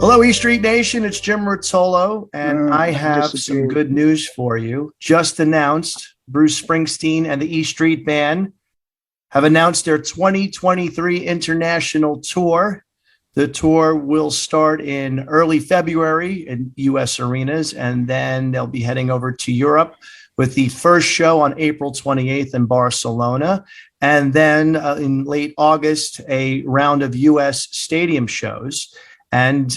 Hello, E Street Nation. It's Jim Rizzolo, and I have some good news for you. Just announced, Bruce Springsteen and the E Street Band have announced their 2023 international tour. The tour will start in early February in U.S. arenas, and then they'll be heading over to Europe with the first show on April 28th in Barcelona. And then in late August, a round of U.S. stadium shows. And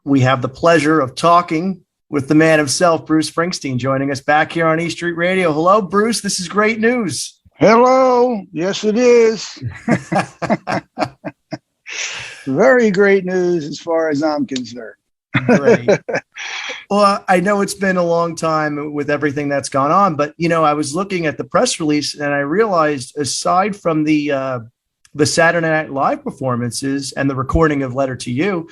we have the pleasure of talking with the man himself, Bruce Springsteen, joining us back here on E Street Radio. Hello, Bruce. This is great news. Hello. Yes, it is. Very great news as far as I'm concerned. Great. Well, I know it's been a long time with everything that's gone on, but, you know, I was looking at the press release and I realized aside from the Saturday Night Live performances and the recording of Letter to You,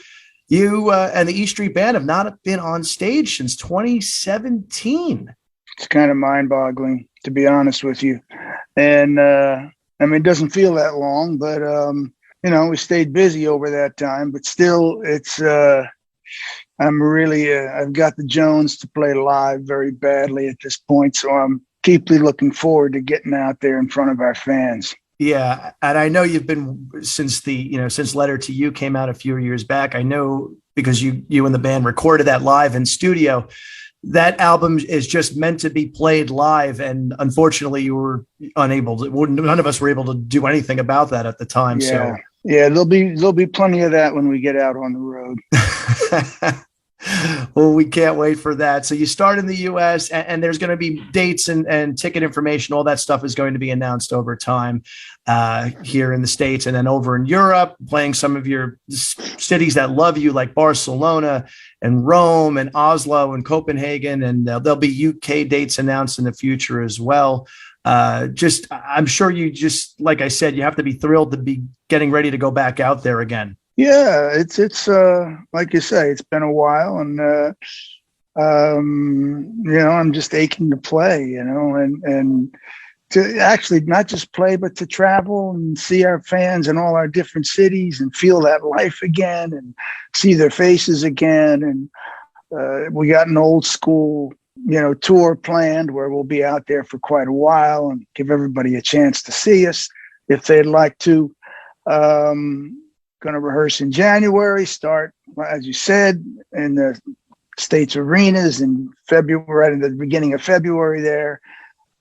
you and the E Street Band have not been on stage since 2017. It's kind of mind-boggling, to be honest with you. And, I mean, it doesn't feel that long, but, you know, we stayed busy over that time. But still, it's I'm really I've got the Jones to play live very badly at this point. So I'm deeply looking forward to getting out there in front of our fans. Yeah, and I know you've been since Letter to You came out a few years back. I know because you and the band recorded that live in studio. That album is just meant to be played live, and unfortunately, you were unable to. None of us were able to do anything about that at the time. Yeah, yeah, there'll be plenty of that when we get out on the road. Well, we can't wait for that. So you start in the U.S. and there's going to be dates and ticket information. All that stuff is going to be announced over time here in the States, and then over in Europe, playing some of your cities that love you, like Barcelona and Rome and Oslo and Copenhagen. And there'll be UK dates announced in the future as well. I'm sure like I said, you have to be thrilled to be getting ready to go back out there again. Yeah, it's like you say, it's been a while, and you know, I'm just aching to play, you know, and to actually not just play, but to travel and see our fans in all our different cities and feel that life again and see their faces again. And we got an old school, you know, tour planned where we'll be out there for quite a while and give everybody a chance to see us if they'd like to. Going to rehearse in January, start, as you said, in the States arenas in February, right at the beginning of February there,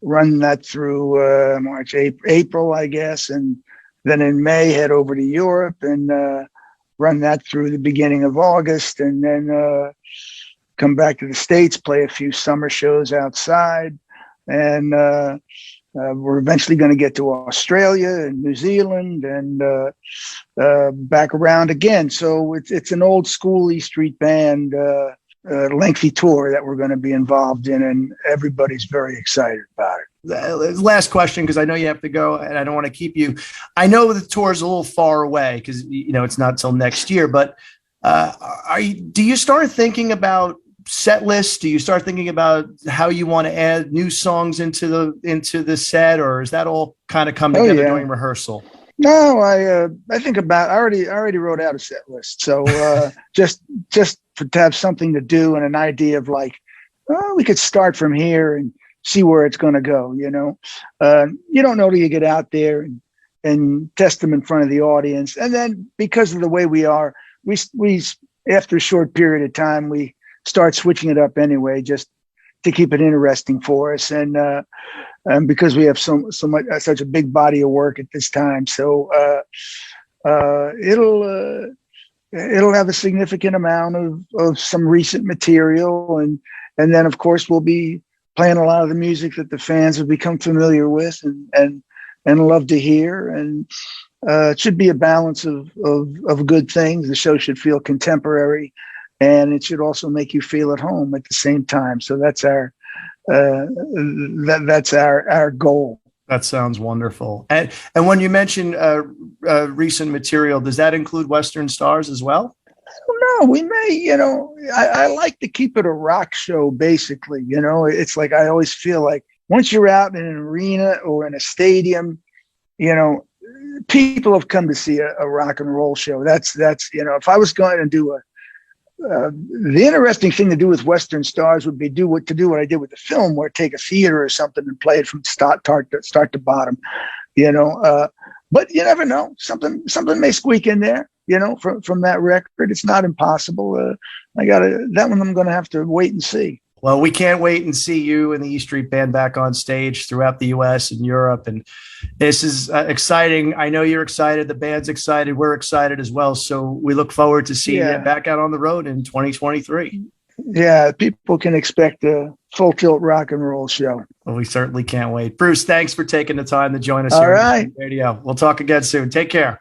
run that through March, April, I guess. And then in May, head over to Europe and run that through the beginning of August. And then come back to the States, play a few summer shows outside. And we're eventually going to get to Australia and New Zealand and back around again. So it's an old school E Street Band lengthy tour that we're going to be involved in, and everybody's very excited about it. Last question, because I know you have to go and I don't want to keep you. I know the tour is a little far away because, you know, it's not till next year, but do you start thinking about set lists? Do you start thinking about how you want to add new songs into the set, or is that all kind of come together during rehearsrsal? No, I think about. I already wrote out a set list, so just to have something to do and an idea of like, oh, we could start from here and see where it's going to go. You know, you don't know till you get out there and test them in front of the audience, and then because of the way we are, we after a short period of time we start switching it up anyway, just to keep it interesting for us. And because we have so much, such a big body of work at this time. So it'll have a significant amount of some recent material. And then of course we'll be playing a lot of the music that the fans have become familiar with and love to hear. And it should be a balance of good things. The show should feel contemporary, and it should also make you feel at home at the same time. So that's our goal. That sounds wonderful. And when you mention recent material, does that include Western Stars as well? No, we may, you know, I like to keep it a rock show, basically. You know, it's like I always feel like once you're out in an arena or in a stadium, you know, people have come to see a rock and roll show. That's, you know, if I was going to do the interesting thing to do with Western Stars would be do what I did with the film, where take a theater or something and play it from start to bottom, you know. But you never know. Something may squeak in there, you know, from that record. It's not impossible. That one I'm going to have to wait and see. Well, we can't wait and see you and the E Street Band back on stage throughout the U.S. and Europe. And this is exciting. I know you're excited. The band's excited. We're excited as well. So we look forward to seeing you back out on the road in 2023. Yeah, people can expect a full tilt rock and roll show. Well, we certainly can't wait. Bruce, thanks for taking the time to join us All here right. on the radio. We'll talk again soon. Take care.